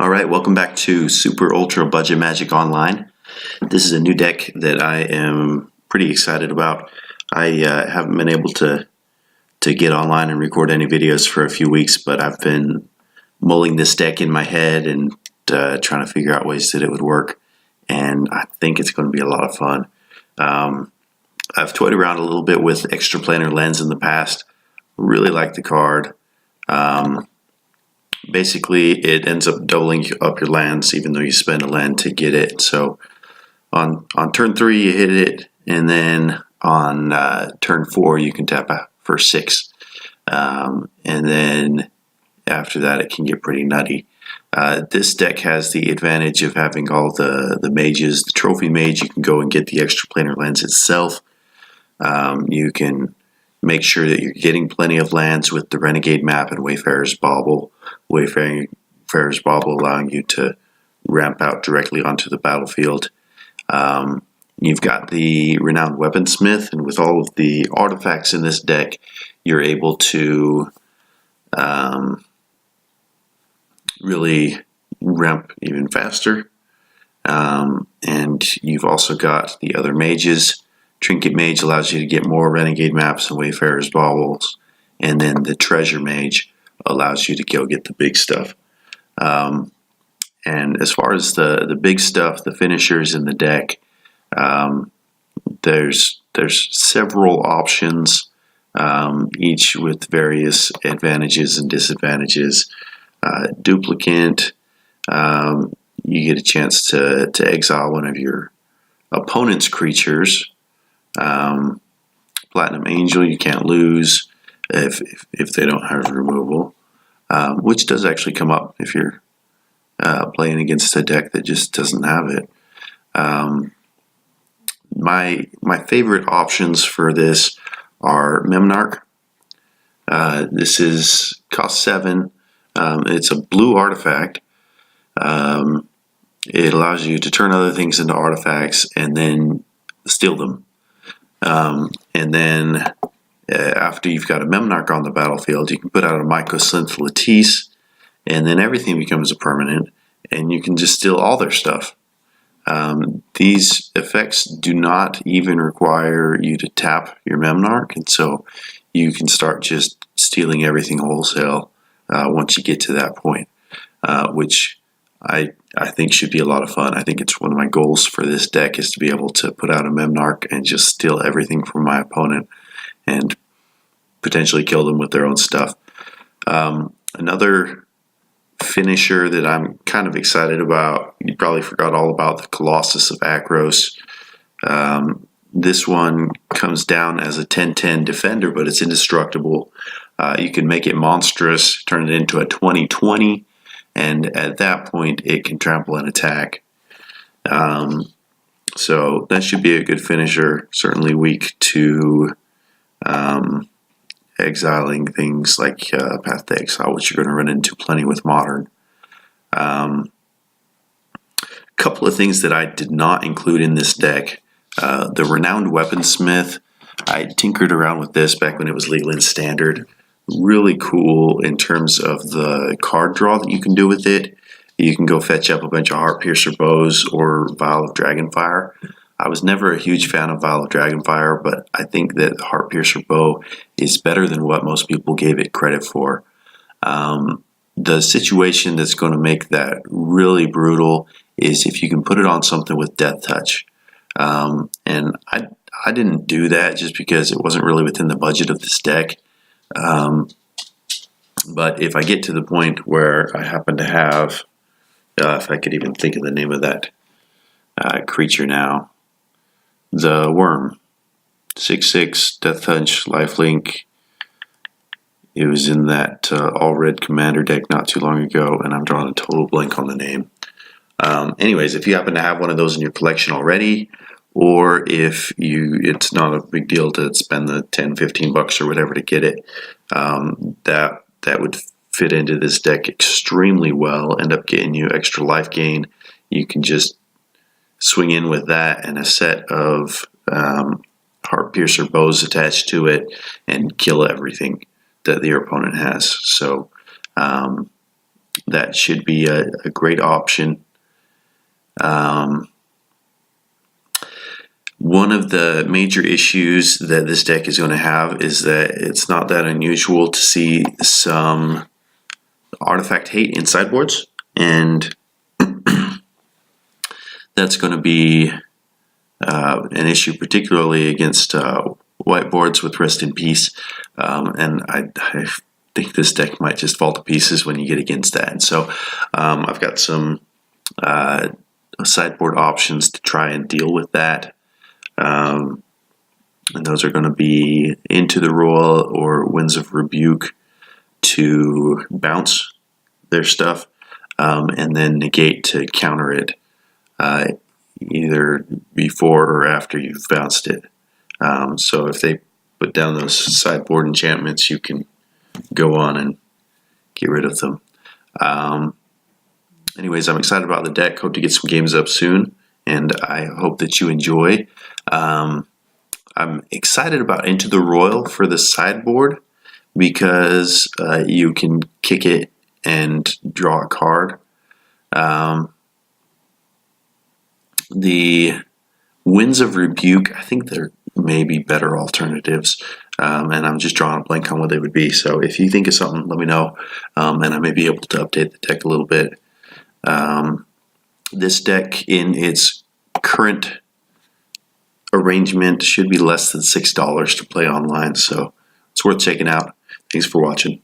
All right, welcome back to Super Ultra Budget Magic Online. This is a new deck that I am pretty excited about. I haven't been able to get online and record any videos for a few weeks, but I've been mulling this deck in my head and trying to figure out ways that it would work, and I think it's going to be a lot of fun. I've toyed around a little bit with Extraplanar Lens in the past. Really like the card. Basically, it ends up doubling up your lands, even though you spend a land to get it. So on turn 3, you hit it, and then on turn 4, you can tap for 6. And then after that, it can get pretty nutty. This deck has the advantage of having all the mages. The trophy mage, you can go and get the Extraplanar Lens itself. You can make sure that you're getting plenty of lands with the Renegade map and Wayfarer's Bauble. Wayfarer's Bauble allowing you to ramp out directly onto the battlefield. You've got the Renowned Weaponsmith, and with all of the artifacts in this deck, you're able to really ramp even faster. And you've also got the other mages. Trinket Mage allows you to get more Renegade maps and Wayfarer's Baubles, and then the Treasure Mage allows you to go get the big stuff. And as far as the big stuff, the finishers in the deck, there's several options, each with various advantages and disadvantages. Duplicate, you get a chance to exile one of your opponent's creatures. Platinum Angel, you can't lose if they don't have removal, which does actually come up if you're playing against a deck that just doesn't have it. My favorite options for this are memnarch. This costs 7. It's a blue artifact. It allows you to turn other things into artifacts and then steal them. And then after you've got a memnarch on the battlefield, you can put out a mycosynth lattice, and then everything becomes a permanent, and you can just steal all their stuff. These effects do not even require you to tap your memnarch, and so you can start just stealing everything wholesale once you get to that point, which I think should be a lot of fun. I think it's one of my goals for this deck is to be able to put out a memnarch and just steal everything from my opponent and potentially kill them with their own stuff. Another finisher that I'm kind of excited about, you probably forgot all about the Colossus of Akros. This one comes down as a 10/10 defender, but it's indestructible. You can make it monstrous, turn it into a 20/20, and at that point it can trample and attack. So that should be a good finisher, certainly weak to exiling things like Path to Exile, which you're going to run into plenty with Modern. Couple of things that I did not include in this deck. The Renowned Weaponsmith, I tinkered around with this back when it was legal in Standard. Really cool in terms of the card draw that you can do with it. You can go fetch up a bunch of Heartpiercer Bows or Vial of Dragonfire. I was never a huge fan of Vial of Dragonfire, but I think that the Heartpiercer Bow is better than what most people gave it credit for. The situation that's going to make that really brutal is if you can put it on something with Death Touch. And I didn't do that just because it wasn't really within the budget of this deck. But if I get to the point where I happen to have, if I could even think of the name of that creature now, the Worm, 6/6, Death Touch, Lifelink. It was in that all-red Commander deck not too long ago, and I'm drawing a total blank on the name. Anyways, if you happen to have one of those in your collection already, or if it's not a big deal to spend the $10-15 or whatever to get it, that would fit into this deck extremely well, end up getting you extra life gain. You can just swing in with that and a set of Heartpiercer Bows attached to it and kill everything that your opponent has. So that should be a great option. One of the major issues that this deck is going to have is that it's not that unusual to see some artifact hate in sideboards, and that's going to be an issue, particularly against white boards with Rest in Peace. And I think this deck might just fall to pieces when you get against that. And so I've got some sideboard options to try and deal with that. And those are going to be Into the Roil or Winds of Rebuke to bounce their stuff, and then Negate to counter it either before or after you've bounced it. So if they put down those sideboard enchantments, you can go on and get rid of them. Anyways, I'm excited about the deck. Hope to get some games up soon, and I hope that you enjoy. I'm excited about Into the Roil for the sideboard because you can kick it and draw a card. The Winds of Rebuke, I think there may be better alternatives, and I'm just drawing a blank on what they would be. So if you think of something, let me know, and I may be able to update the deck a little bit. This deck in its current arrangement should be less than $6 to play online, so it's worth checking out. Thanks for watching.